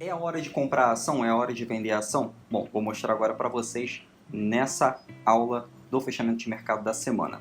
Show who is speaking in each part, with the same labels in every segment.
Speaker 1: É a hora de comprar ação? É a hora de vender ação? Bom, vou mostrar agora para vocês nessa aula do fechamento de mercado da semana.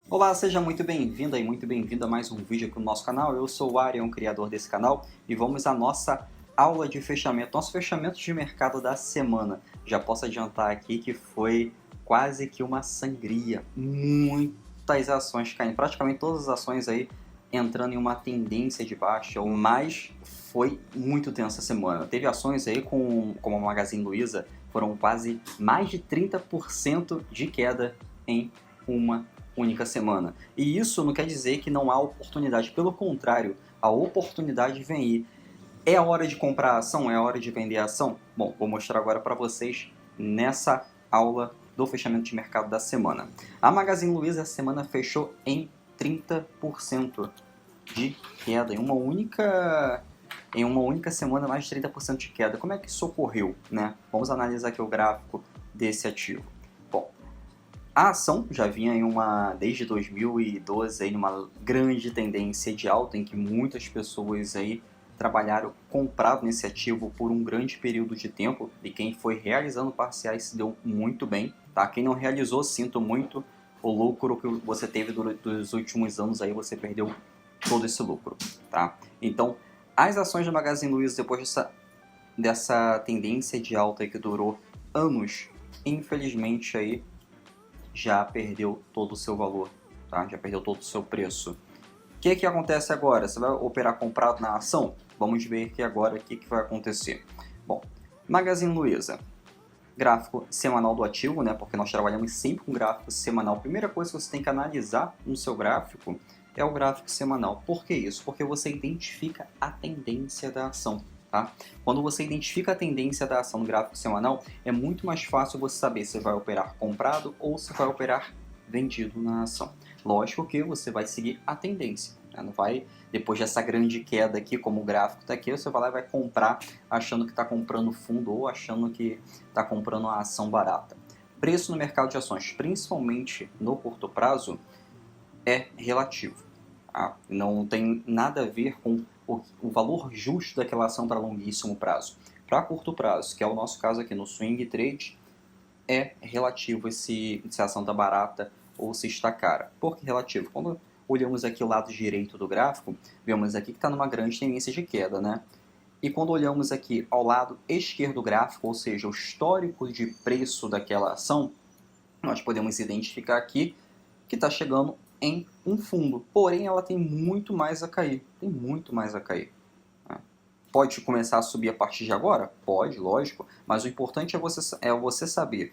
Speaker 1: Olá, seja muito bem-vindo e muito bem-vindo a mais um vídeo aqui no nosso canal. Eu sou o Arian, criador desse canal, e vamos à nossa aula de fechamento, nosso fechamento de mercado da semana. Já posso adiantar aqui que foi quase que uma sangria, muitas ações caindo, praticamente todas as ações aí entrando em uma tendência de baixa, mas foi muito tensa a semana. Teve ações aí como a Magazine Luiza, foram quase mais de 30% de queda em uma única semana. E isso não quer dizer que não há oportunidade, pelo contrário, a oportunidade vem aí. É a hora de comprar ação? É a hora de vender ação? Bom, vou mostrar agora para vocês nessa aula do fechamento de mercado da semana. A Magazine Luiza essa semana fechou em 30% de queda, em uma única semana mais de 30% de queda. Como é que isso ocorreu, né? Vamos analisar aqui o gráfico desse ativo. Bom, a ação já vinha desde 2012 em uma grande tendência de alta, em que muitas pessoas aí trabalharam comprado nesse ativo por um grande período de tempo, e quem foi realizando parciais se deu muito bem, tá? Quem não realizou, sinto muito, o lucro que você teve durante os últimos anos aí, você perdeu todo esse lucro, tá? Então, as ações da Magazine Luiza, depois dessa tendência de alta aí que durou anos, infelizmente aí já perdeu todo o seu valor, tá? Já perdeu todo o seu preço. O que acontece agora? Você vai operar comprado na ação? Vamos ver aqui agora o que vai acontecer. Bom, Magazine Luiza, gráfico semanal do ativo, né? Porque nós trabalhamos sempre com gráfico semanal. Primeira coisa que você tem que analisar no seu gráfico é o gráfico semanal. Por que isso? Porque você identifica a tendência da ação. Tá? Quando você identifica a tendência da ação no gráfico semanal, é muito mais fácil você saber se vai operar comprado ou se vai operar vendido na ação. Lógico que você vai seguir a tendência, né? Não vai, depois dessa grande queda aqui, como o gráfico está aqui, você vai lá e vai comprar achando que está comprando fundo ou achando que está comprando uma ação barata. Preço no mercado de ações, principalmente no curto prazo, é relativo. Tá? Não tem nada a ver com o valor justo daquela ação para longuíssimo prazo. Para curto prazo, que é o nosso caso aqui no swing trade, é relativo se a ação está barata ou se está cara. Por que relativo? Quando olhamos aqui o lado direito do gráfico, vemos aqui que está numa grande tendência de queda, né? E quando olhamos aqui ao lado esquerdo do gráfico, ou seja, o histórico de preço daquela ação, nós podemos identificar aqui que está chegando em um fundo, porém ela tem muito mais a cair, né? Pode começar a subir a partir de agora? Pode, lógico, mas o importante é você saber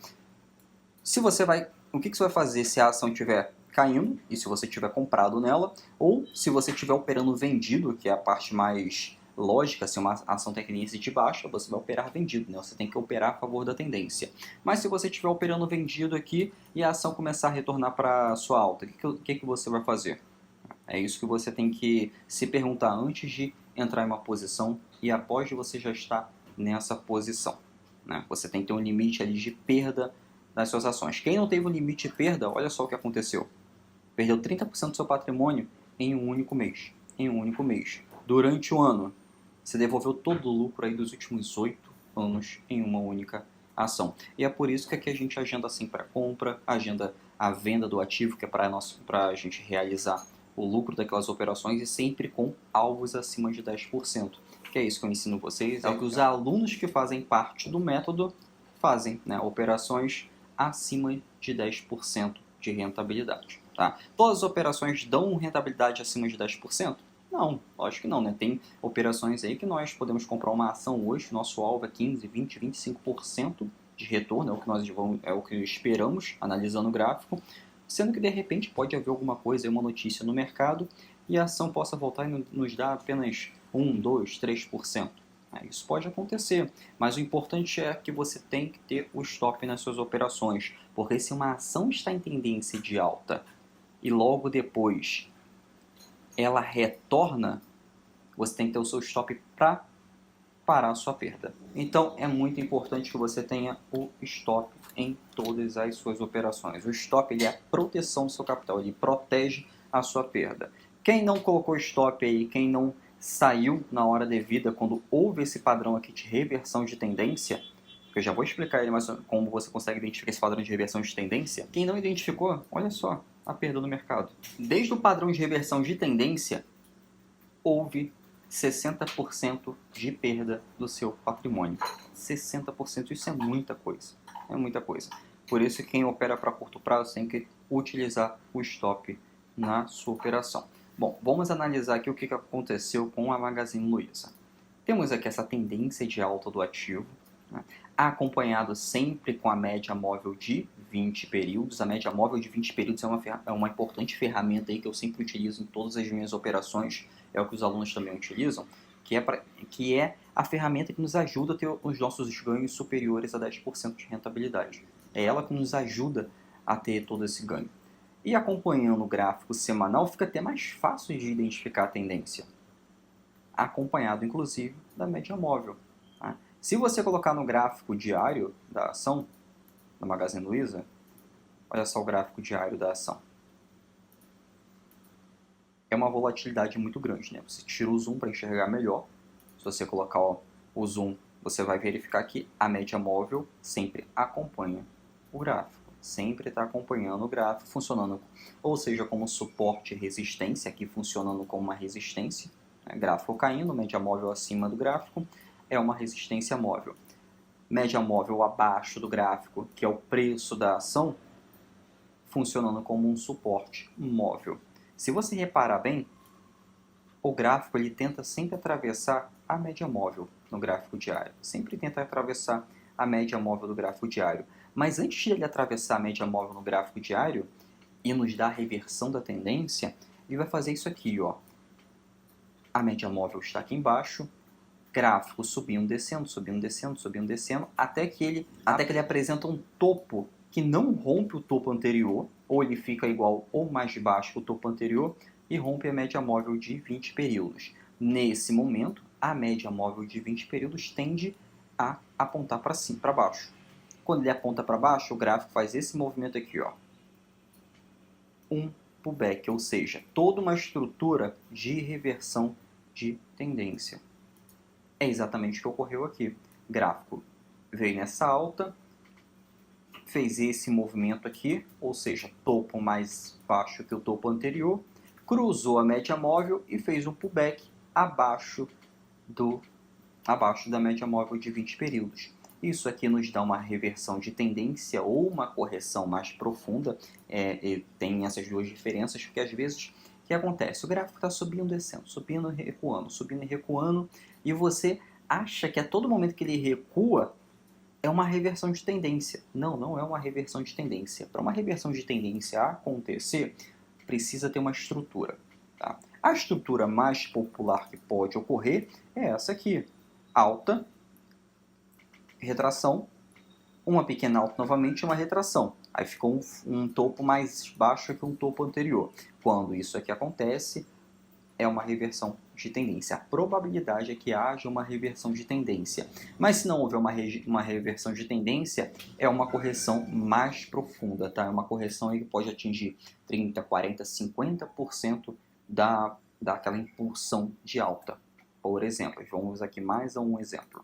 Speaker 1: se você vai, o que você vai fazer se a ação estiver caindo e se você tiver comprado nela, ou se você estiver operando vendido, que é a parte mais lógica. Se uma ação tem tendência de baixa, você vai operar vendido, né? Você tem que operar a favor da tendência. Mas se você estiver operando vendido aqui e a ação começar a retornar para sua alta, o que você vai fazer? É isso que você tem que se perguntar antes de entrar em uma posição e após você já estar nessa posição, né? Você tem que ter um limite ali de perda das suas ações. Quem não teve um limite de perda, olha só o que aconteceu. Perdeu 30% do seu patrimônio em um único mês. Durante o ano, você devolveu todo o lucro aí dos últimos 8 anos em uma única ação. E é por isso que aqui a gente agenda sempre a compra, agenda a venda do ativo, que é para a gente realizar o lucro daquelas operações, e sempre com alvos acima de 10%. Que é isso que eu ensino vocês, é o que os alunos que fazem parte do método fazem, né? Operações acima de 10% de rentabilidade. Tá? Todas as operações dão rentabilidade acima de 10%? Não, lógico que não, né? Tem operações aí que nós podemos comprar uma ação hoje, nosso alvo é 15, 20, 25% de retorno, é o que esperamos, analisando o gráfico, sendo que de repente pode haver alguma coisa, uma notícia no mercado, e a ação possa voltar e nos dar apenas 1, 2, 3%. Isso pode acontecer, mas o importante é que você tem que ter o stop nas suas operações, porque se uma ação está em tendência de alta e logo depois ela retorna, você tem que ter o seu stop para parar a sua perda. Então é muito importante que você tenha o stop em todas as suas operações. O stop, ele é a proteção do seu capital, ele protege a sua perda. Quem não colocou stop aí, quem não saiu na hora devida quando houve esse padrão aqui de reversão de tendência, que eu já vou explicar ele mais como você consegue identificar esse padrão de reversão de tendência. Quem não identificou, olha só a perda no mercado. Desde o padrão de reversão de tendência, houve 60% de perda do seu patrimônio. 60%, isso é muita coisa. É muita coisa. Por isso, quem opera para curto prazo tem que utilizar o stop na sua operação. Bom, vamos analisar aqui o que aconteceu com a Magazine Luiza. Temos aqui essa tendência de alta do ativo, né, acompanhado sempre com a média móvel de 20 períodos. A média móvel de 20 períodos é uma importante ferramenta aí que eu sempre utilizo em todas as minhas operações, é o que os alunos também utilizam, que é a ferramenta que nos ajuda a ter os nossos ganhos superiores a 10% de rentabilidade. É ela que nos ajuda a ter todo esse ganho. E acompanhando o gráfico semanal, fica até mais fácil de identificar a tendência, acompanhado inclusive da média móvel. Tá? Se você colocar no gráfico diário da ação da Magazine Luiza, olha só o gráfico diário da ação. É uma volatilidade muito grande, né? Você tira o zoom para enxergar melhor. Se você colocar o zoom, você vai verificar que a média móvel sempre acompanha o gráfico. Sempre está acompanhando o gráfico, funcionando, ou seja, como suporte e resistência, aqui funcionando como uma resistência. Né? Gráfico caindo, média móvel acima do gráfico, é uma resistência móvel. Média móvel abaixo do gráfico, que é o preço da ação, funcionando como um suporte móvel. Se você reparar bem, o gráfico ele tenta sempre atravessar a média móvel no gráfico diário. Sempre tenta atravessar a média móvel do gráfico diário. Mas antes de ele atravessar a média móvel no gráfico diário e nos dar a reversão da tendência, ele vai fazer isso aqui, ó. A média móvel está aqui embaixo, gráfico subindo, descendo, subindo, descendo, subindo, descendo, até que ele apresenta um topo que não rompe o topo anterior, ou ele fica igual ou mais baixo que o topo anterior, e rompe a média móvel de 20 períodos. Nesse momento, a média móvel de 20 períodos tende a apontar para cima, para baixo. Quando ele aponta para baixo, o gráfico faz esse movimento aqui, ó. Um pullback, ou seja, toda uma estrutura de reversão de tendência. É exatamente o que ocorreu aqui. O gráfico veio nessa alta, fez esse movimento aqui, ou seja, topo mais baixo que o topo anterior, cruzou a média móvel e fez um pullback abaixo da média móvel de 20 períodos. Isso aqui nos dá uma reversão de tendência ou uma correção mais profunda. Tem essas duas diferenças, porque às vezes o que acontece? O gráfico está subindo, descendo, subindo e recuando, e você acha que a todo momento que ele recua é uma reversão de tendência. Não, não é uma reversão de tendência. Para uma reversão de tendência acontecer, precisa ter uma estrutura. Tá? A estrutura mais popular que pode ocorrer é essa aqui. Alta, retração, uma pequena alta novamente e uma retração. Aí ficou um topo mais baixo que um topo anterior. Quando isso aqui acontece, é uma reversão de tendência. A probabilidade é que haja uma reversão de tendência. Mas se não houver uma reversão de tendência, é uma correção mais profunda, tá? É uma correção que pode atingir 30%, 40%, 50% daquela impulsão de alta. Por exemplo, vamos aqui mais um exemplo.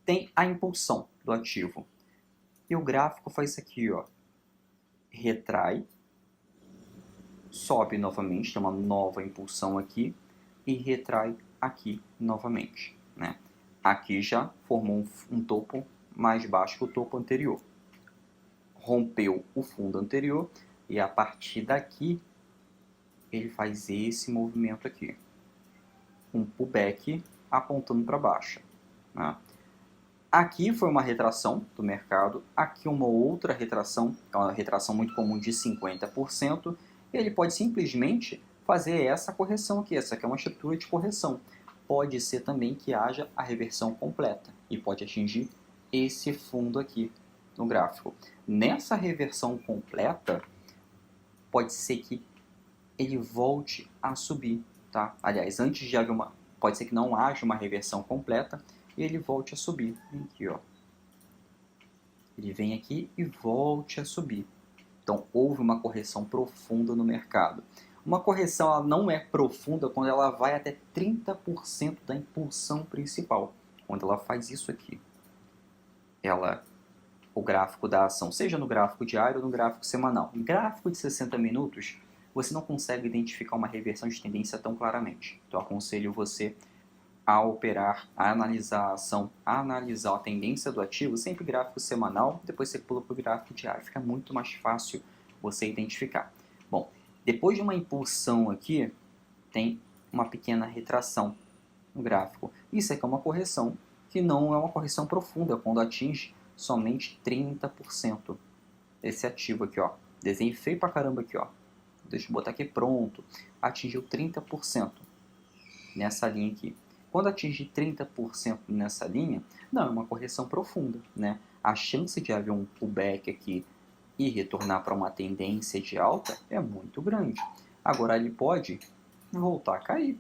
Speaker 1: Tem a impulsão do ativo. E o gráfico faz isso aqui, ó. Retrai, sobe novamente, tem uma nova impulsão aqui, e retrai aqui novamente. Né? Aqui já formou um topo mais baixo que o topo anterior. Rompeu o fundo anterior, e a partir daqui, ele faz esse movimento aqui. Um pullback apontando para baixo. Né? Aqui foi uma retração do mercado, aqui uma outra retração, uma retração muito comum de 50%, e ele pode simplesmente fazer essa correção aqui, essa aqui é uma estrutura de correção. Pode ser também que haja a reversão completa, e pode atingir esse fundo aqui no gráfico. Nessa reversão completa, pode ser que ele volte a subir, tá? Aliás, antes de haver pode ser que não haja uma reversão completa, e ele volte a subir. Aqui, ó. Ele vem aqui e volte a subir. Então, houve uma correção profunda no mercado. Uma correção ela não é profunda quando ela vai até 30% da impulsão principal. Quando ela faz isso aqui, o gráfico da ação, seja no gráfico diário ou no gráfico semanal. Em gráfico de 60 minutos, você não consegue identificar uma reversão de tendência tão claramente. Então, eu aconselho você a operar, a analisar a ação, a analisar a tendência do ativo, sempre gráfico semanal, depois você pula para o gráfico diário. Fica muito mais fácil você identificar. Bom, depois de uma impulsão aqui, tem uma pequena retração no gráfico. Isso aqui é uma correção que não é uma correção profunda, quando atinge somente 30% desse ativo aqui, ó. Desenho feio pra caramba aqui, ó. Deixa eu botar aqui pronto. Atingiu 30% nessa linha aqui. Quando atinge 30% nessa linha, não é uma correção profunda, né? A chance de haver um pullback aqui e retornar para uma tendência de alta é muito grande. Agora ele pode voltar a cair.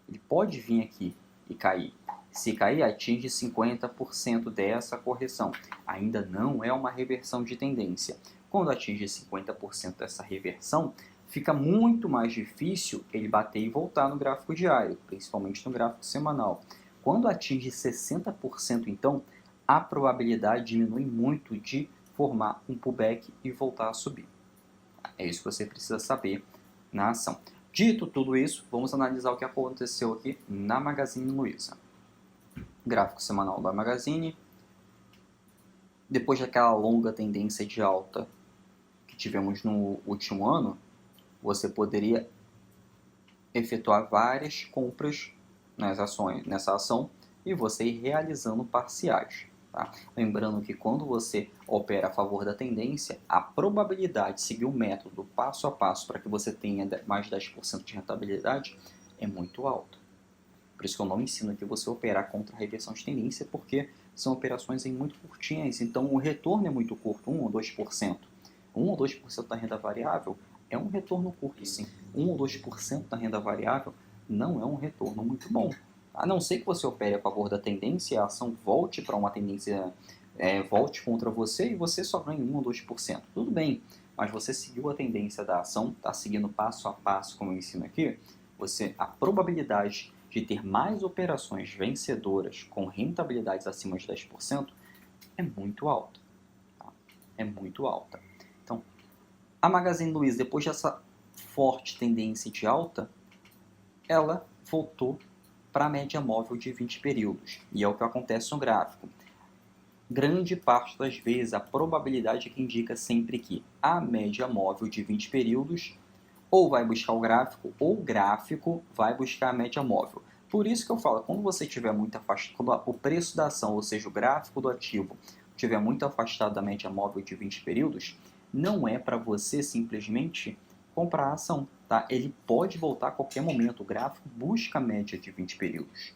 Speaker 1: Ele pode vir aqui e cair. Se cair, atinge 50% dessa correção. Ainda não é uma reversão de tendência. Quando atinge 50% dessa reversão, fica muito mais difícil ele bater e voltar no gráfico diário, principalmente no gráfico semanal. Quando atinge 60%, então, a probabilidade diminui muito de formar um pullback e voltar a subir. É isso que você precisa saber na ação. Dito tudo isso, vamos analisar o que aconteceu aqui na Magazine Luiza. Gráfico semanal da Magazine. Depois daquela longa tendência de alta que tivemos no último ano, você poderia efetuar várias compras nessa ação e você ir realizando parciais. Tá? Lembrando que quando você opera a favor da tendência, a probabilidade de seguir o método passo a passo para que você tenha mais de 10% de rentabilidade é muito alta. Por isso que eu não ensino aqui você operar contra a reversão de tendência, porque são operações muito curtinhas, então o retorno é muito curto, 1 ou 2%. 1 ou 2% da renda variável é um retorno curto, sim. 1 ou 2% da renda variável não é um retorno muito bom. A não ser que você opere a favor da tendência, a ação volte para uma tendência, volte contra você e você só ganha 1 ou 2%. Tudo bem, mas você seguiu a tendência da ação, está seguindo passo a passo, como eu ensino aqui, a probabilidade de ter mais operações vencedoras com rentabilidades acima de 10% é muito alta. Tá? É muito alta. Então, a Magazine Luiza, depois dessa forte tendência de alta, ela voltou para a média móvel de 20 períodos. E é o que acontece no gráfico. Grande parte das vezes, a probabilidade é que indica sempre que a média móvel de 20 períodos ou vai buscar o gráfico, ou o gráfico vai buscar a média móvel. Por isso que eu falo, quando você tiver muito afastado, quando o preço da ação, ou seja, o gráfico do ativo, estiver muito afastado da média móvel de 20 períodos, não é para você simplesmente comprar a ação. Tá? Ele pode voltar a qualquer momento. O gráfico busca a média de 20 períodos.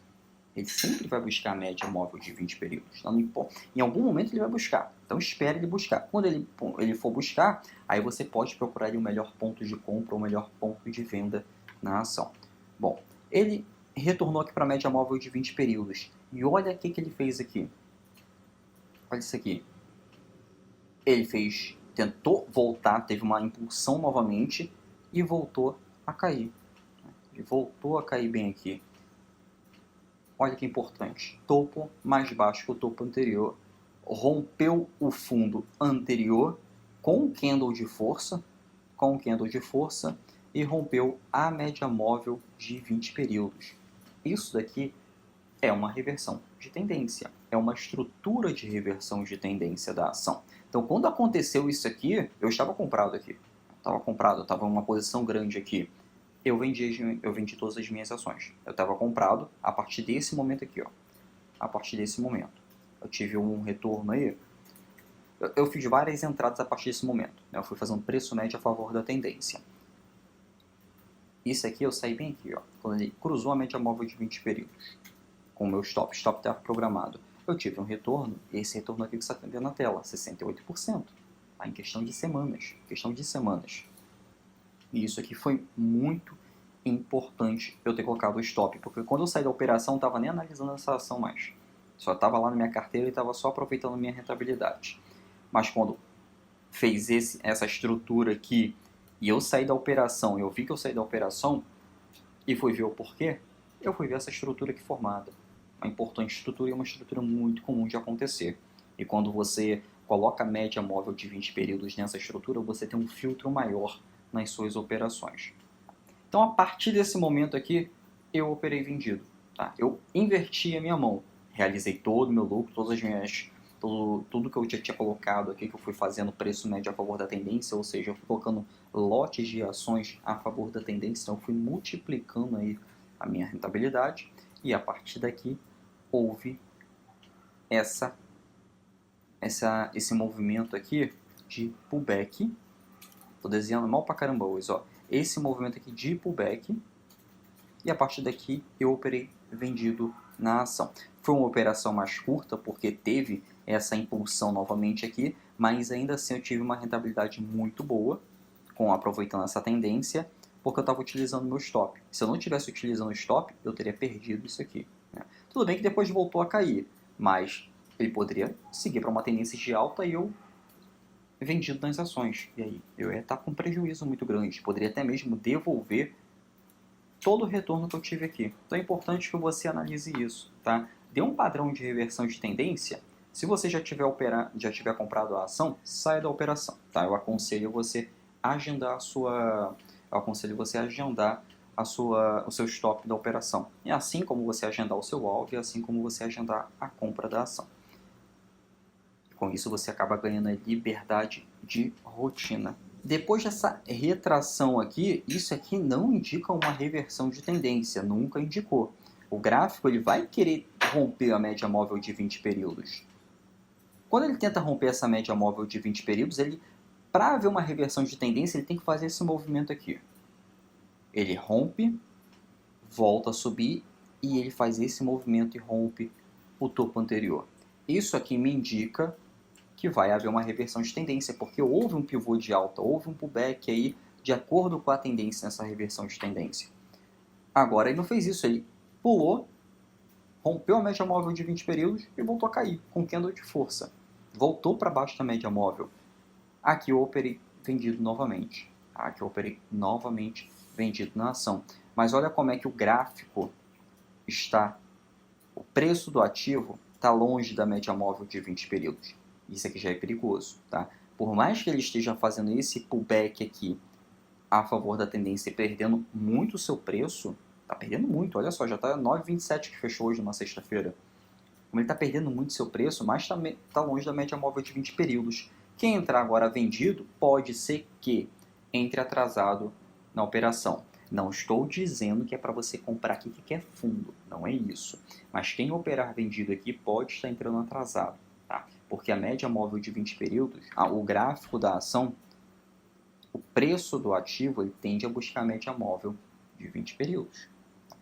Speaker 1: Ele sempre vai buscar a média móvel de 20 períodos. Então, em algum momento ele vai buscar. Então espere ele buscar. Quando ele for buscar, aí você pode procurar o melhor ponto de compra ou o melhor ponto de venda na ação. Bom, ele retornou aqui para a média móvel de 20 períodos. E olha o que ele fez aqui. Olha isso aqui. Ele tentou voltar, teve uma impulsão novamente e voltou a cair. Ele voltou a cair bem aqui. Olha que importante, topo mais baixo que o topo anterior, rompeu o fundo anterior com um candle de força, e rompeu a média móvel de 20 períodos. Isso daqui é uma reversão de tendência, é uma estrutura de reversão de tendência da ação. Então, quando aconteceu isso aqui, eu estava comprado aqui, eu estava em uma posição grande aqui. Eu vendi todas as minhas ações. Eu estava comprado a partir desse momento aqui, ó. A partir desse momento. Eu tive um retorno aí. Eu fiz várias entradas a partir desse momento. Eu fui fazendo preço médio a favor da tendência. Isso aqui eu saí bem aqui, ó. Quando ele cruzou a média móvel de 20 períodos. Com o meu stop. Stop estava programado. Eu tive um retorno. E esse retorno aqui que você está vendo na tela. 68%. Tá? Em questão de semanas. E isso aqui foi muito importante eu ter colocado o stop, porque quando eu saí da operação, não estava nem analisando essa ação mais. Só estava lá na minha carteira e estava só aproveitando a minha rentabilidade. Mas quando fez essa estrutura aqui e eu saí da operação, eu vi que eu saí da operação e fui ver o porquê, eu fui ver essa estrutura aqui formada. Uma importante estrutura e uma estrutura muito comum de acontecer. E quando você coloca a média móvel de 20 períodos nessa estrutura, você tem um filtro maior nas suas operações. Então, a partir desse momento aqui, eu operei vendido. Tá? Eu inverti a minha mão, realizei todo o meu lucro, tudo que eu já tinha colocado aqui, que eu fui fazendo preço médio a favor da tendência, ou seja, eu fui colocando lotes de ações a favor da tendência, então eu fui multiplicando aí a minha rentabilidade, e a partir daqui houve esse movimento aqui de pullback. Estou desenhando mal pra caramba hoje, ó. Esse movimento aqui de pullback, e a partir daqui eu operei vendido na ação. Foi uma operação mais curta porque teve essa impulsão novamente aqui, mas ainda assim eu tive uma rentabilidade muito boa, aproveitando essa tendência, porque eu estava utilizando meu stop. Se eu não tivesse utilizando o stop, eu teria perdido isso aqui, né? Tudo bem que depois voltou a cair, mas ele poderia seguir para uma tendência de alta e eu vendido nas ações. E aí eu ia estar com um prejuízo muito grande. Poderia até mesmo devolver todo o retorno que eu tive aqui. Então é importante que você analise isso, tá? Dê um padrão de reversão de tendência. Se você já tiver comprado a ação, saia da operação, tá? Eu aconselho você agendar o seu stop da operação. É assim como você agendar o seu alvo e assim como você agendar a compra da ação. Com isso você acaba ganhando a liberdade de rotina. Depois dessa retração aqui, isso aqui não indica uma reversão de tendência, nunca indicou. O gráfico ele vai querer romper a média móvel de 20 períodos. Quando ele tenta romper essa média móvel de 20 períodos, para haver uma reversão de tendência, ele tem que fazer esse movimento aqui. Ele rompe, volta a subir e ele faz esse movimento e rompe o topo anterior. Isso aqui me indica que vai haver uma reversão de tendência, porque houve um pivô de alta, houve um pullback aí de acordo com a tendência nessa reversão de tendência. Agora ele não fez isso, ele pulou, rompeu a média móvel de 20 períodos e voltou a cair, com candle de força. Voltou para baixo da média móvel. Aqui eu operei vendido novamente. Aqui eu operei novamente vendido na ação. Mas olha como é que o gráfico está, o preço do ativo está longe da média móvel de 20 períodos. Isso aqui já é perigoso, tá? Por mais que ele esteja fazendo esse pullback aqui a favor da tendência e perdendo muito o seu preço, tá perdendo muito, olha só, já está 9,27 que fechou hoje numa sexta-feira. Como ele está perdendo muito o seu preço, mas está longe da média móvel de 20 períodos. Quem entrar agora vendido, pode ser que entre atrasado na operação. Não estou dizendo que é para você comprar aqui que quer fundo, não é isso. Mas quem operar vendido aqui pode estar entrando atrasado, tá? Porque a média móvel de 20 períodos, o gráfico da ação, o preço do ativo, ele tende a buscar a média móvel de 20 períodos.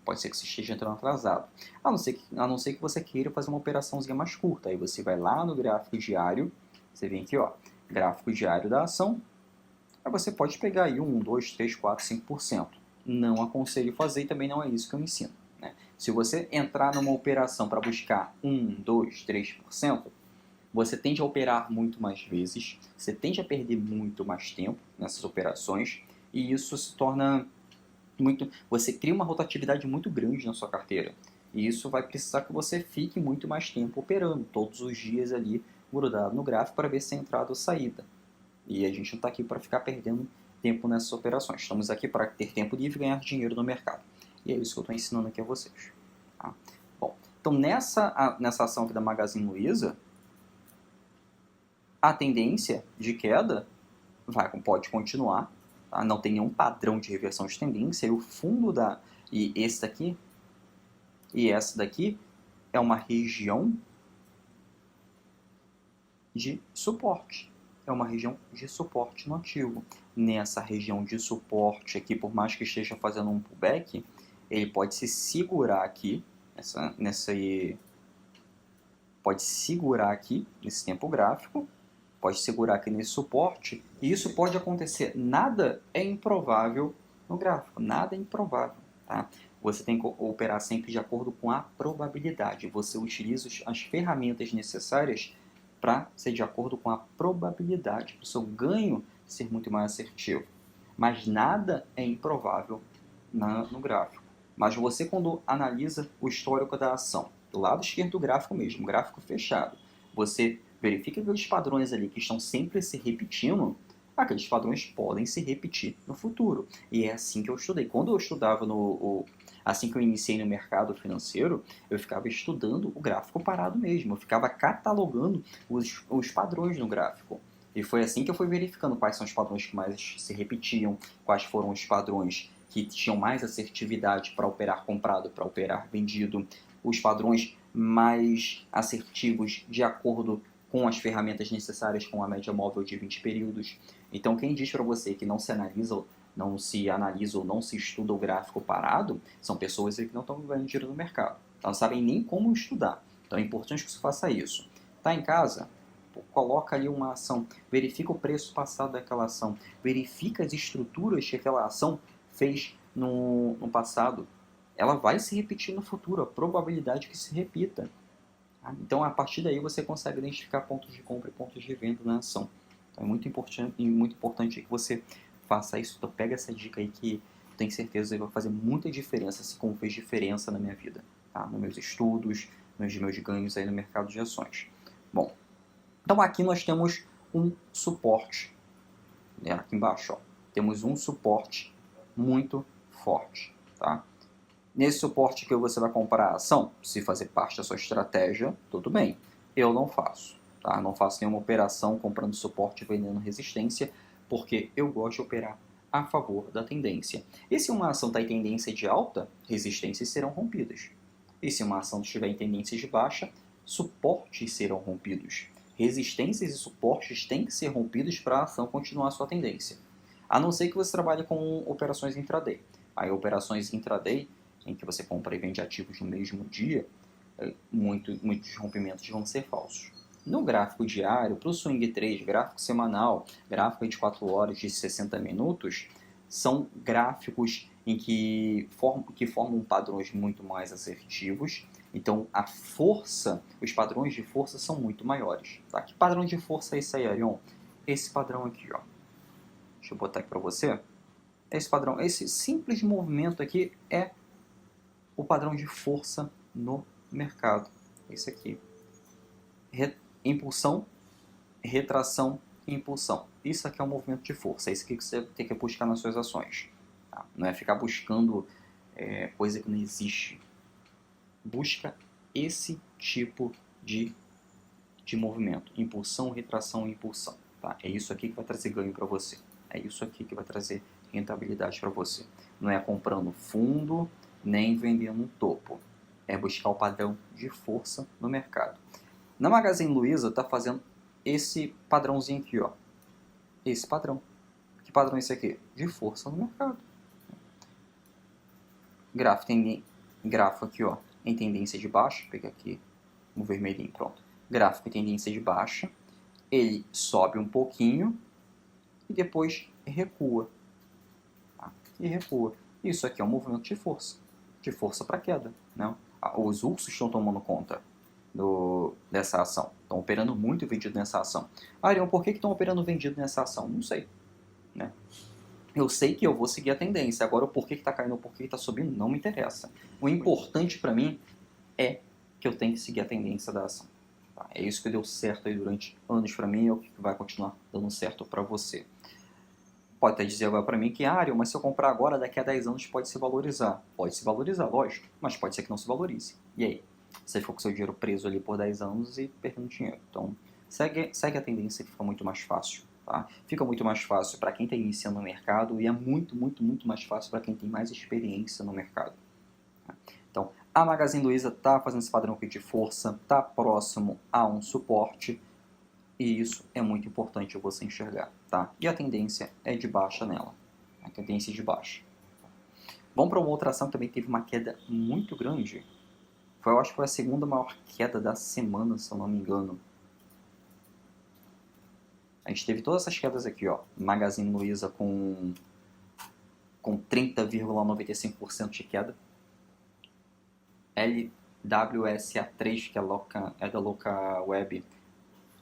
Speaker 1: Pode ser que você esteja entrando atrasado. A não ser que você queira fazer uma operaçãozinha mais curta. Aí você vai lá no gráfico diário, você vem aqui, ó, gráfico diário da ação, aí você pode pegar aí 1, 2, 3, 4, 5%. Não aconselho fazer e também não é isso que eu ensino, né? Se você entrar numa operação para buscar 1, 2, 3%, você tende a operar muito mais vezes, você tende a perder muito mais tempo nessas operações e isso se torna você cria uma rotatividade muito grande na sua carteira. E isso vai precisar que você fique muito mais tempo operando, todos os dias ali, grudado no gráfico para ver se é entrada ou saída. E a gente não está aqui para ficar perdendo tempo nessas operações. Estamos aqui para ter tempo livre e ganhar dinheiro no mercado. E é isso que eu estou ensinando aqui a vocês. Tá? Bom, então nessa ação aqui da Magazine Luiza, a tendência de queda pode continuar. Tá? Não tem nenhum padrão de reversão de tendência. E o fundo e esse daqui e essa daqui é uma região de suporte. É uma região de suporte no ativo. Nessa região de suporte aqui, por mais que esteja fazendo um pullback, ele pode se segurar aqui, pode segurar aqui nesse tempo gráfico, pode segurar aqui nesse suporte, e isso pode acontecer. Nada é improvável no gráfico, nada é improvável, tá? Você tem que operar sempre de acordo com a probabilidade. Você utiliza as ferramentas necessárias para ser de acordo com a probabilidade, para o seu ganho ser muito mais assertivo. mas nada é improvável no gráfico. Mas você, quando analisa o histórico da ação, do lado esquerdo do gráfico mesmo, gráfico fechado, você verifica aqueles padrões ali que estão sempre se repetindo, aqueles padrões podem se repetir no futuro. E é assim que eu estudei. Quando eu estudava assim que eu iniciei no mercado financeiro, eu ficava estudando o gráfico parado mesmo. Eu ficava catalogando os padrões no gráfico. E foi assim que eu fui verificando quais são os padrões que mais se repetiam, quais foram os padrões que tinham mais assertividade para operar comprado, para operar vendido, os padrões mais assertivos de acordo com as ferramentas necessárias com a média móvel de 20 períodos. Então, quem diz para você que não se analisa ou não se estuda o gráfico parado, são pessoas que não estão ganhando dinheiro no mercado. Então, não sabem nem como estudar. Então, é importante que você faça isso. Está em casa? Coloca ali uma ação, verifica o preço passado daquela ação, verifica as estruturas que aquela ação fez no passado. Ela vai se repetir no futuro, a probabilidade que se repita. Então, a partir daí, você consegue identificar pontos de compra e pontos de venda na ação. Então, é muito importante que você faça isso. Então, pega essa dica aí que eu tenho certeza que vai fazer muita diferença, assim como fez diferença na minha vida, tá? Nos meus estudos, nos meus ganhos aí no mercado de ações. Bom, então aqui nós temos um suporte, né? Aqui embaixo, ó, temos um suporte muito forte, tá? Nesse suporte que você vai comprar a ação, se fazer parte da sua estratégia, tudo bem. Eu não faço, tá? Não faço nenhuma operação comprando suporte e vendendo resistência, porque eu gosto de operar a favor da tendência. E se uma ação está em tendência de alta, resistências serão rompidas. E se uma ação estiver em tendência de baixa, suportes serão rompidos. Resistências e suportes têm que ser rompidos para a ação continuar a sua tendência. A não ser que você trabalhe com operações intraday. Aí, operações intraday, em que você compra e vende ativos no mesmo dia, muitos rompimentos vão ser falsos. No gráfico diário, para o swing trade, gráfico semanal, gráfico de 4 horas de 60 minutos, são gráficos em que formam padrões muito mais assertivos. Então, a força, os padrões de força são muito maiores. Tá? Que padrão de força é esse aí, Arion? Esse padrão aqui, ó. Deixa eu botar aqui para você. Esse padrão, esse simples movimento aqui é o padrão de força no mercado. Esse aqui. Impulsão, retração e impulsão. Isso aqui é um movimento de força. É isso que você tem que buscar nas suas ações. Tá? Não é ficar buscando coisa que não existe. Busca esse tipo de movimento. Impulsão, retração e impulsão. Tá? É isso aqui que vai trazer ganho para você. É isso aqui que vai trazer rentabilidade para você. Não é comprando fundo, nem vendendo um topo. É buscar o padrão de força no mercado. Na Magazine Luiza está fazendo esse padrãozinho aqui, ó. Esse padrão. Que padrão é esse aqui? De força no mercado. Gráfico aqui, ó, em tendência de baixa. Vou pegar aqui um vermelhinho, pronto. Gráfico em tendência de baixa. Ele sobe um pouquinho e depois recua. Tá? E recua. Isso aqui é um movimento de força. De força para queda. Né? Os ursos estão tomando conta dessa ação. Estão operando muito vendido nessa ação. Arion, por que estão operando vendido nessa ação? Não sei. Né? Eu sei que eu vou seguir a tendência. Agora, o porquê que está caindo, o porquê que está subindo, não me interessa. O importante para mim é que eu tenho que seguir a tendência da ação. Tá? É isso que deu certo aí durante anos para mim e é o que vai continuar dando certo para você. Pode até dizer agora para mim que, Arion, mas se eu comprar agora, daqui a 10 anos pode se valorizar. Pode se valorizar, lógico, mas pode ser que não se valorize. E aí? Você ficou com seu dinheiro preso ali por 10 anos e perdendo dinheiro. Então, segue a tendência que fica muito mais fácil. Tá? Fica muito mais fácil para quem está iniciando no mercado e é muito, muito, muito mais fácil para quem tem mais experiência no mercado. Tá? Então, a Magazine Luiza está fazendo esse padrão aqui de força, está próximo a um suporte e isso é muito importante você enxergar. Tá? E a tendência é de baixa nela. A tendência é de baixa. Vamos para uma outra ação que também teve uma queda muito grande. Eu acho que foi a segunda maior queda da semana, se eu não me engano. A gente teve todas essas quedas aqui, ó. Magazine Luiza com 30,95% de queda. LWSA3, que é da Loca Web,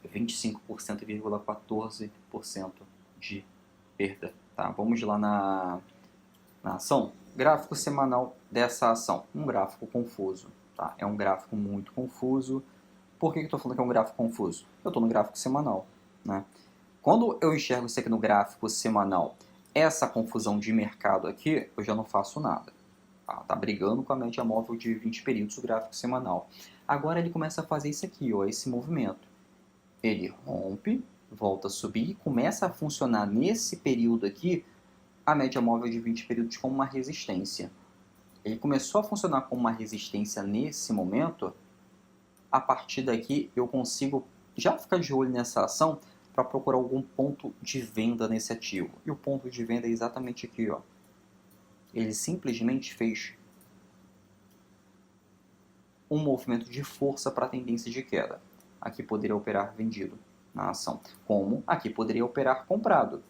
Speaker 1: 25,14% de perda Tá? Vamos lá na ação. Gráfico semanal dessa ação. Um gráfico confuso. Tá? É um gráfico muito confuso. Por que eu estou falando que é um gráfico confuso? Eu estou no gráfico semanal. Né? Quando eu enxergo isso aqui no gráfico semanal, essa confusão de mercado aqui, eu já não faço nada. Tá brigando com a média móvel de 20 períodos do gráfico semanal. Agora ele começa a fazer isso aqui, ó, esse movimento. Ele rompe, volta a subir e começa a funcionar nesse período aqui a média móvel de 20 períodos como uma resistência. Ele começou a funcionar como uma resistência nesse momento. A partir daqui eu consigo já ficar de olho nessa ação para procurar algum ponto de venda nesse ativo. E o ponto de venda é exatamente aqui, ó. Ele simplesmente fez um movimento de força para a tendência de queda. Aqui poderia operar vendido na ação, como aqui poderia operar comprado.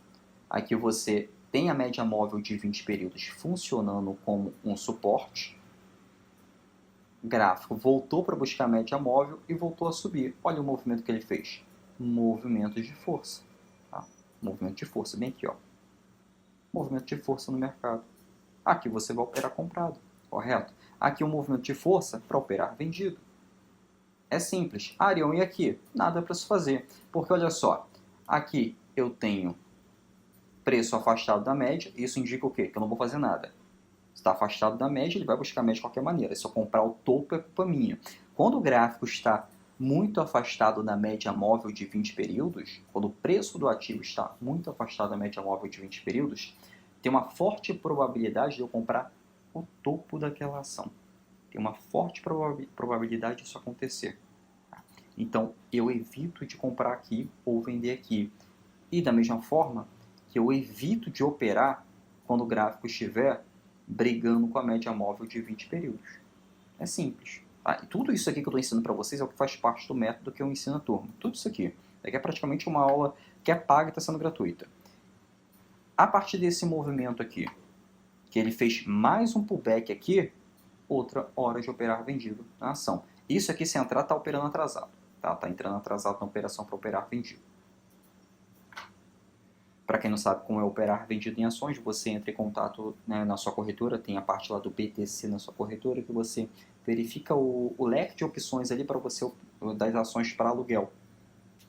Speaker 1: Aqui você tem a média móvel de 20 períodos funcionando como um suporte. O gráfico voltou para buscar a média móvel e voltou a subir. Olha o movimento que ele fez. Movimento de força. Tá? Movimento de força, bem aqui, ó. Movimento de força no mercado. Aqui você vai operar comprado, correto? Aqui um movimento de força para operar vendido. É simples. Arião, e aqui? Nada para se fazer. Porque olha só, aqui eu tenho preço afastado da média. Isso indica o quê? Que eu não vou fazer nada. Está afastado da média, ele vai buscar a média de qualquer maneira. Se eu comprar o topo, é culpa minha. Quando o gráfico está muito afastado da média móvel de 20 períodos, quando o preço do ativo está muito afastado da média móvel de 20 períodos, tem uma forte probabilidade de eu comprar o topo daquela ação. Tem uma forte probabilidade disso acontecer. Então, eu evito de comprar aqui ou vender aqui. E da mesma forma que eu evito de operar quando o gráfico estiver brigando com a média móvel de 20 períodos. É simples. Tá? E tudo isso aqui que eu estou ensinando para vocês é o que faz parte do método que eu ensino a turma. Tudo isso aqui. Aqui é praticamente uma aula que é paga e está sendo gratuita. A partir desse movimento aqui, que ele fez mais um pullback aqui, outra hora de operar vendido na ação. Isso aqui, se entrar, está operando atrasado. Tá entrando atrasado na operação para operar vendido. Para quem não sabe como é operar vendido em ações, você entra em contato, né, na sua corretora, tem a parte lá do BTC na sua corretora, que você verifica o leque de opções ali para você das ações para aluguel.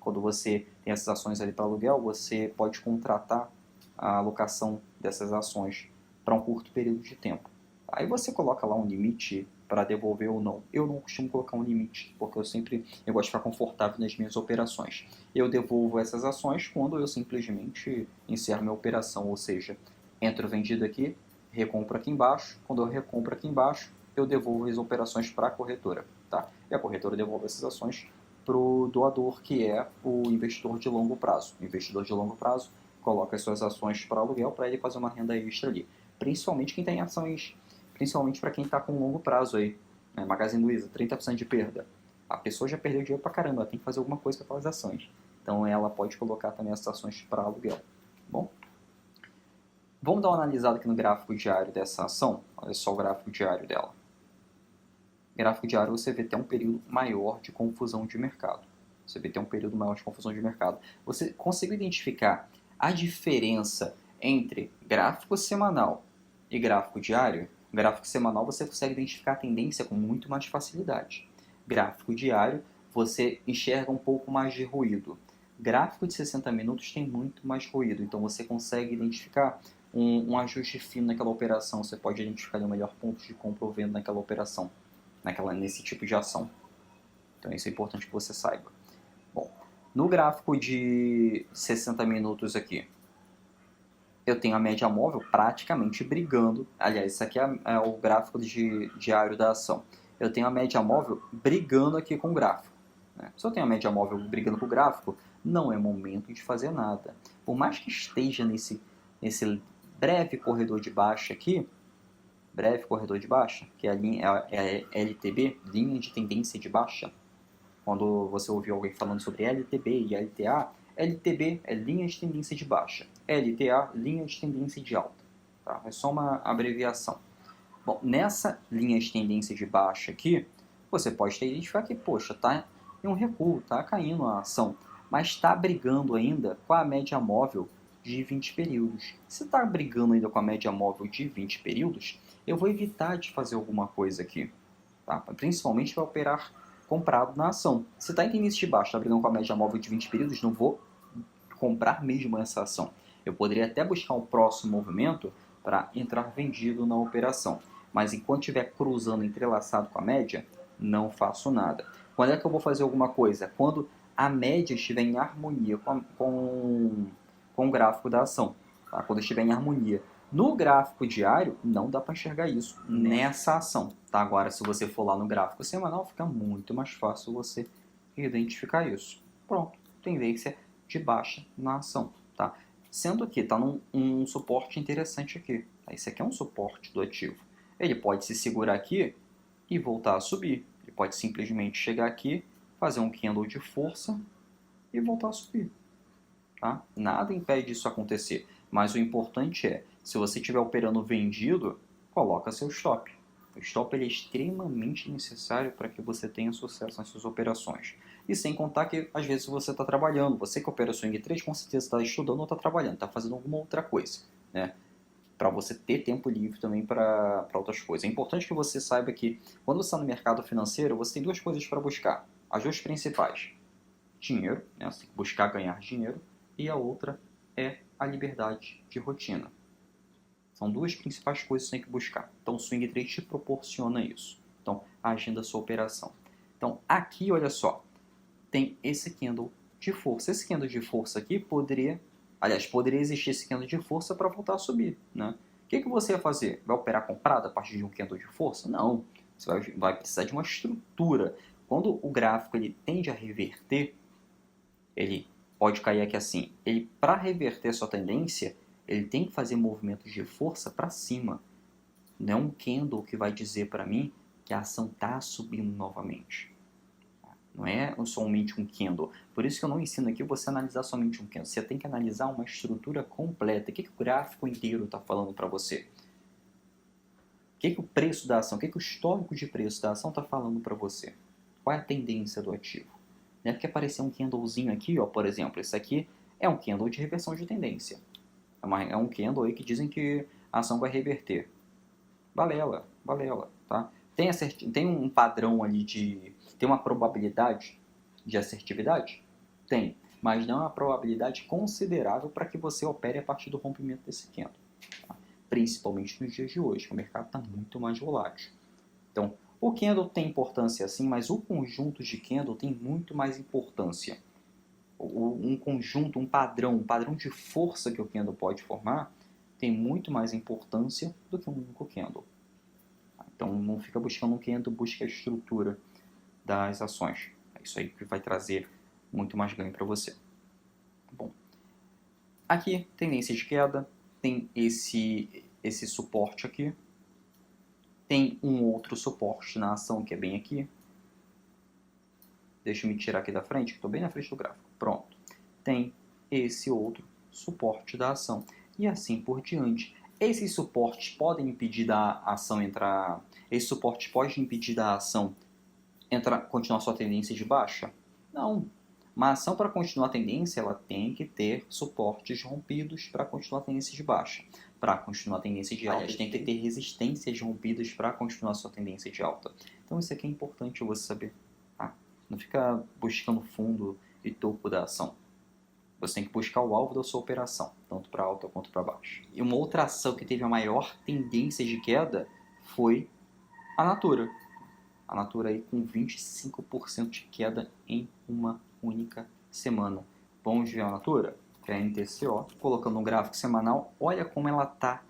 Speaker 1: Quando você tem essas ações ali para aluguel, você pode contratar a alocação dessas ações para um curto período de tempo. Aí você coloca lá um limite para devolver ou não. Eu não costumo colocar um limite, porque eu gosto de ficar confortável nas minhas operações. Eu devolvo essas ações quando eu simplesmente encerro minha operação, ou seja, entro vendido aqui, recompro aqui embaixo. Quando eu recompro aqui embaixo, eu devolvo as operações para a corretora. Tá? E a corretora devolve essas ações para o doador, que é o investidor de longo prazo. O investidor de longo prazo coloca as suas ações para aluguel para ele fazer uma renda extra ali. Principalmente quem tem ações, principalmente para quem está com longo prazo aí. Né? Magazine Luiza, 30% de perda. A pessoa já perdeu dinheiro para caramba, ela tem que fazer alguma coisa com aquelas ações. Então ela pode colocar também essas ações para aluguel. Bom, vamos dar uma analisada aqui no gráfico diário dessa ação. Olha só o gráfico diário dela. Gráfico diário você vê até um período maior de confusão de mercado. Você vê até um período maior de confusão de mercado. Você consegue identificar a diferença entre gráfico semanal e gráfico diário? Gráfico semanal você consegue identificar a tendência com muito mais facilidade. Gráfico diário você enxerga um pouco mais de ruído. Gráfico de 60 minutos tem muito mais ruído, então você consegue identificar um ajuste fino naquela operação. Você pode identificar o melhor ponto de compra ou venda naquela operação, nesse tipo de ação. Então isso é importante que você saiba. Bom, no gráfico de 60 minutos aqui, eu tenho a média móvel praticamente brigando. Aliás, isso aqui é o gráfico diário da ação. Eu tenho a média móvel brigando aqui com o gráfico. Né? Se eu tenho a média móvel brigando com o gráfico, não é momento de fazer nada. Por mais que esteja nesse breve corredor de baixa aqui, que é a LTB, linha de tendência de baixa. Quando você ouviu alguém falando sobre LTB e LTA, LTB é linha de tendência de baixa, LTA, linha de tendência de alta. Tá? É só uma abreviação. Bom, nessa linha de tendência de baixa aqui, você pode ter identificado que, poxa, está em um recuo, está caindo a ação, mas está brigando ainda com a média móvel de 20 períodos. Se está brigando ainda com a média móvel de 20 períodos, eu vou evitar de fazer alguma coisa aqui, tá? Principalmente para operar comprado na ação. Se está em tendência de baixa, está brigando com a média móvel de 20 períodos, não vou comprar mesmo essa ação. Eu poderia até buscar um próximo movimento para entrar vendido na operação. Mas enquanto estiver cruzando entrelaçado com a média, não faço nada. Quando é que eu vou fazer alguma coisa? Quando a média estiver em harmonia com o gráfico da ação. Tá? Quando estiver em harmonia. No gráfico diário, não dá para enxergar isso nessa ação. Tá? Agora, se você for lá no gráfico semanal, fica muito mais fácil você identificar isso. Pronto, tendência de baixa na ação. Tá? Sendo que está um suporte interessante aqui. Tá? Esse aqui é um suporte do ativo. Ele pode se segurar aqui e voltar a subir. Ele pode simplesmente chegar aqui, fazer um candle de força e voltar a subir. Tá? Nada impede isso acontecer. Mas o importante é, se você estiver operando vendido, coloca seu stop. O stop ele é extremamente necessário para que você tenha sucesso nas suas operações. E sem contar que, às vezes, você está trabalhando. Você que opera swing trade, com certeza está estudando ou está trabalhando, está fazendo alguma outra coisa, né? Para você ter tempo livre também para outras coisas. É importante que você saiba que, quando você está no mercado financeiro, você tem duas coisas para buscar. As duas principais. Dinheiro, né? Você tem que buscar ganhar dinheiro. E a outra é a liberdade de rotina. São duas principais coisas que você tem que buscar. Então, o swing trade te proporciona isso. Então, agenda a sua operação. Então, aqui, olha só, tem esse candle de força. Esse candle de força aqui poderia existir esse candle de força para voltar a subir, né? O que você vai fazer? Vai operar comprado a partir de um candle de força? Não. Você vai precisar de uma estrutura. Quando o gráfico ele tende a reverter, ele pode cair aqui assim. Ele, para reverter sua tendência, ele tem que fazer movimentos de força para cima. Não é um candle que vai dizer para mim que a ação está subindo novamente. Não é somente um candle. Por isso que eu não ensino aqui você analisar somente um candle. Você tem que analisar uma estrutura completa. O que o gráfico inteiro está falando para você? O que o preço da ação, o que o histórico de preço da ação está falando para você? Qual é a tendência do ativo? Não é porque apareceu um candlezinho aqui, ó, por exemplo. Esse aqui é um candle de reversão de tendência. É um candle aí que dizem que a ação vai reverter. Balela, tá? Tem um padrão ali tem uma probabilidade de assertividade? Tem, mas não é uma probabilidade considerável para que você opere a partir do rompimento desse candle. Tá? Principalmente nos dias de hoje, que o mercado está muito mais volátil. Então, o candle tem importância sim, mas o conjunto de candle tem muito mais importância. Um conjunto, um padrão de força que o candle pode formar tem muito mais importância do que um único candle. Então não fica buscando um candle, busca a estrutura das ações. É isso aí que vai trazer muito mais ganho para você. Bom, aqui tendência de queda, tem esse suporte aqui, tem um outro suporte na ação que é bem aqui. Deixa eu me tirar aqui da frente, que estou bem na frente do gráfico. Pronto. Tem esse outro suporte da ação. E assim por diante. Esses suportes podem impedir da ação entrar... Esse suporte pode impedir da ação continuar sua tendência de baixa? Não. Uma ação, para continuar a tendência, ela tem que ter suportes rompidos para continuar a tendência de baixa. Para continuar a tendência de alta, tem que ter resistências rompidas para continuar a sua tendência de alta. Então isso aqui é importante você saber. Tá? Não fica buscando fundo e topo da ação. Você tem que buscar o alvo da sua operação, tanto para alta quanto para baixo. E uma outra ação que teve a maior tendência de queda foi a Natura. A Natura aí com 25% de queda em uma única semana. Vamos ver a Natura? Que é a NTCO. Colocando um gráfico semanal, olha como ela está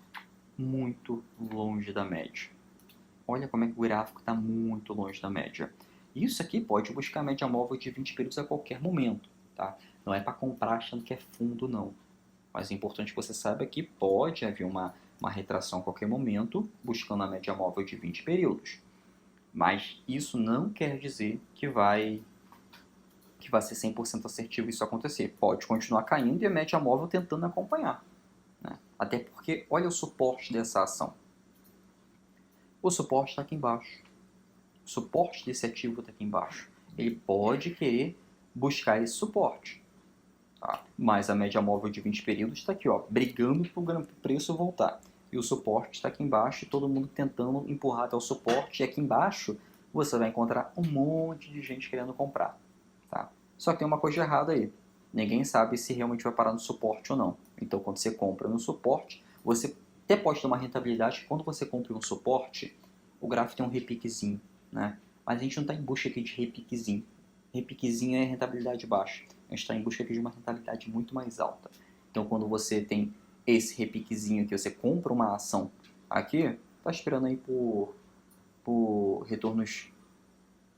Speaker 1: muito longe da média. Olha como é que o gráfico está muito longe da média. Isso aqui pode buscar a média móvel de 20 períodos a qualquer momento. Tá? Não é para comprar achando que é fundo, não. Mas é importante que você saiba que pode haver uma retração a qualquer momento, buscando a média móvel de 20 períodos. Mas isso não quer dizer que vai ser 100% assertivo isso acontecer. Pode continuar caindo e a média móvel tentando acompanhar. Né? Até porque, olha o suporte dessa ação. O suporte está aqui embaixo. O suporte desse ativo está aqui embaixo. Ele pode querer buscar esse suporte. tá? Mas a média móvel de 20 períodos está aqui, ó, brigando para o preço voltar. E o suporte está aqui embaixo, e todo mundo tentando empurrar até o suporte. E aqui embaixo você vai encontrar um monte de gente querendo comprar, tá? Só que tem uma coisa errada aí. Ninguém sabe se realmente vai parar no suporte ou não. Então, quando você compra no suporte, você até pode ter uma rentabilidade. Quando você compra um suporte, o gráfico tem um repiquezinho, né? Mas a gente não está em busca aqui de repiquezinho. Repiquezinho é rentabilidade baixa. A gente está em busca aqui de uma rentabilidade muito mais alta. Então, quando você tem esse repiquezinho aqui, você compra uma ação aqui, está esperando aí por retornos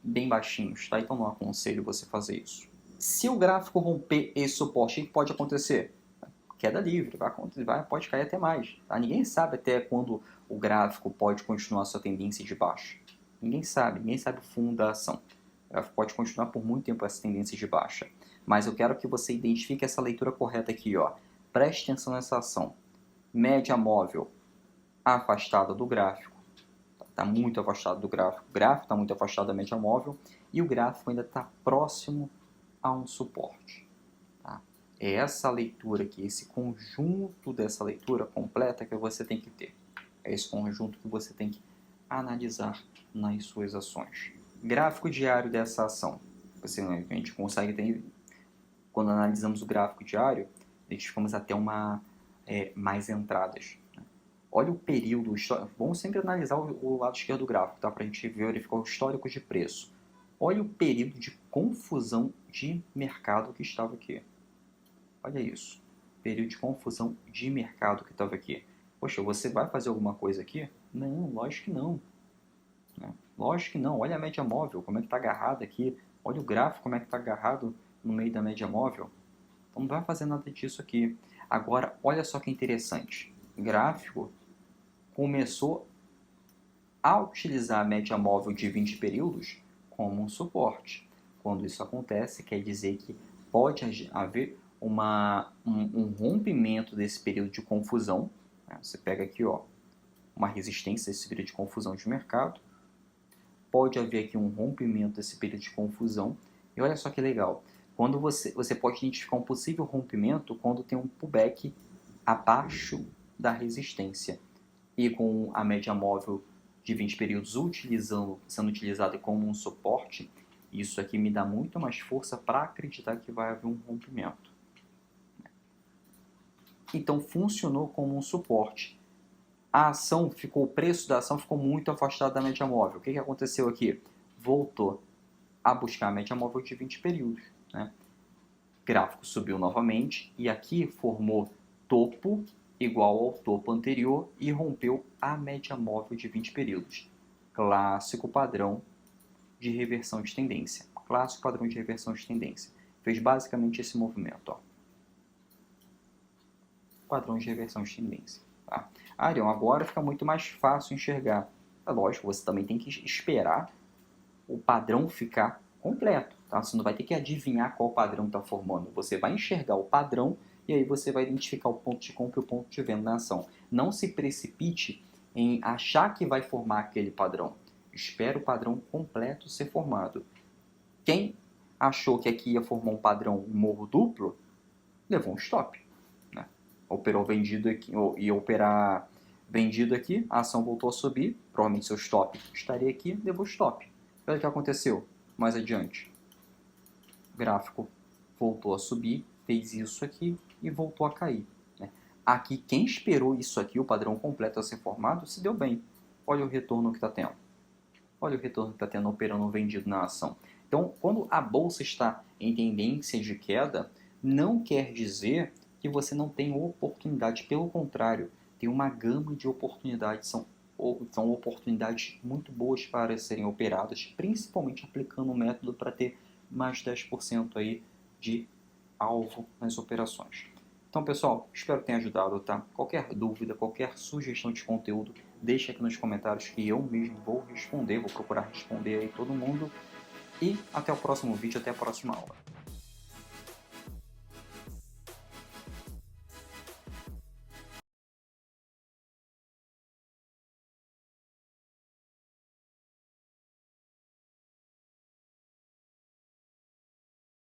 Speaker 1: bem baixinhos, tá? Então não aconselho você fazer isso. Se o gráfico romper esse suporte, o que pode acontecer? Queda livre, pode cair até mais. Tá? Ninguém sabe até quando o gráfico pode continuar sua tendência de baixa. Ninguém sabe o fundo da ação. O gráfico pode continuar por muito tempo essa tendência de baixa. Mas eu quero que você identifique essa leitura correta aqui, ó. Preste atenção nessa ação. Média móvel afastada do gráfico. Está muito afastado do gráfico. O gráfico está muito afastado da média móvel. E o gráfico ainda está próximo a um suporte. Tá? É essa leitura aqui, esse conjunto dessa leitura completa que você tem que ter. É esse conjunto que você tem que analisar nas suas ações. Gráfico diário dessa ação. A gente consegue ter, quando analisamos o gráfico diário, identificamos até mais entradas. Olha o período histórico. Vamos sempre analisar o lado esquerdo do gráfico, tá? Para a gente verificar o histórico de preço. Olha o período de confusão de mercado que estava aqui. Olha isso. Período de confusão de mercado que estava aqui. Poxa, você vai fazer alguma coisa aqui? Não, lógico que não. Lógico que não. Olha a média móvel, como é que está agarrada aqui. Olha o gráfico, como é que está agarrado no meio da média móvel. Então não vai fazer nada disso aqui. Agora, olha só que interessante. O gráfico começou a utilizar a média móvel de 20 períodos como um suporte. Quando isso acontece, quer dizer que pode haver um rompimento desse período de confusão. Você pega aqui, ó, uma resistência desse período de confusão de mercado. Pode haver aqui um rompimento desse período de confusão. E olha só que legal. Quando você pode identificar um possível rompimento quando tem um pullback abaixo da resistência. E com a média móvel de 20 períodos sendo utilizada como um suporte, isso aqui me dá muito mais força para acreditar que vai haver um rompimento. Então funcionou como um suporte. O preço da ação ficou muito afastado da média móvel. O que aconteceu aqui? Voltou a buscar a média móvel de 20 períodos. Né? O gráfico subiu novamente e aqui formou topo igual ao topo anterior e rompeu a média móvel de 20 períodos. Clássico padrão de reversão de tendência. Clássico padrão de reversão de tendência. Fez basicamente esse movimento. Ó. Padrão de reversão de tendência. Tá? Arião, agora fica muito mais fácil enxergar. É lógico, você também tem que esperar o padrão ficar completo. Tá? Você não vai ter que adivinhar qual padrão está formando. Você vai enxergar o padrão e aí você vai identificar o ponto de compra e o ponto de venda na ação. Não se precipite em achar que vai formar aquele padrão. Espera o padrão completo ser formado. Quem achou que aqui ia formar um padrão morro duplo, levou um stop. Né? Operou vendido aqui, ia operar vendido aqui, a ação voltou a subir, provavelmente seu stop estaria aqui, levou stop. Olha o que aconteceu mais adiante. O gráfico voltou a subir, fez isso aqui e voltou a cair. Né? Aqui, quem esperou isso aqui, o padrão completo a ser formado, se deu bem. Olha o retorno que está tendo. Olha o retorno que está tendo operando vendido na ação. Então, quando a bolsa está em tendência de queda, não quer dizer que você não tem oportunidade. Pelo contrário, tem uma gama de oportunidades. São oportunidades muito boas para serem operadas, principalmente aplicando o método para ter mais 10% aí de alvo nas operações. Então, pessoal, espero que tenha ajudado, tá? Qualquer dúvida, qualquer sugestão de conteúdo, deixa aqui nos comentários que eu mesmo vou responder, vou procurar responder aí todo mundo. E até o próximo vídeo, até a próxima aula.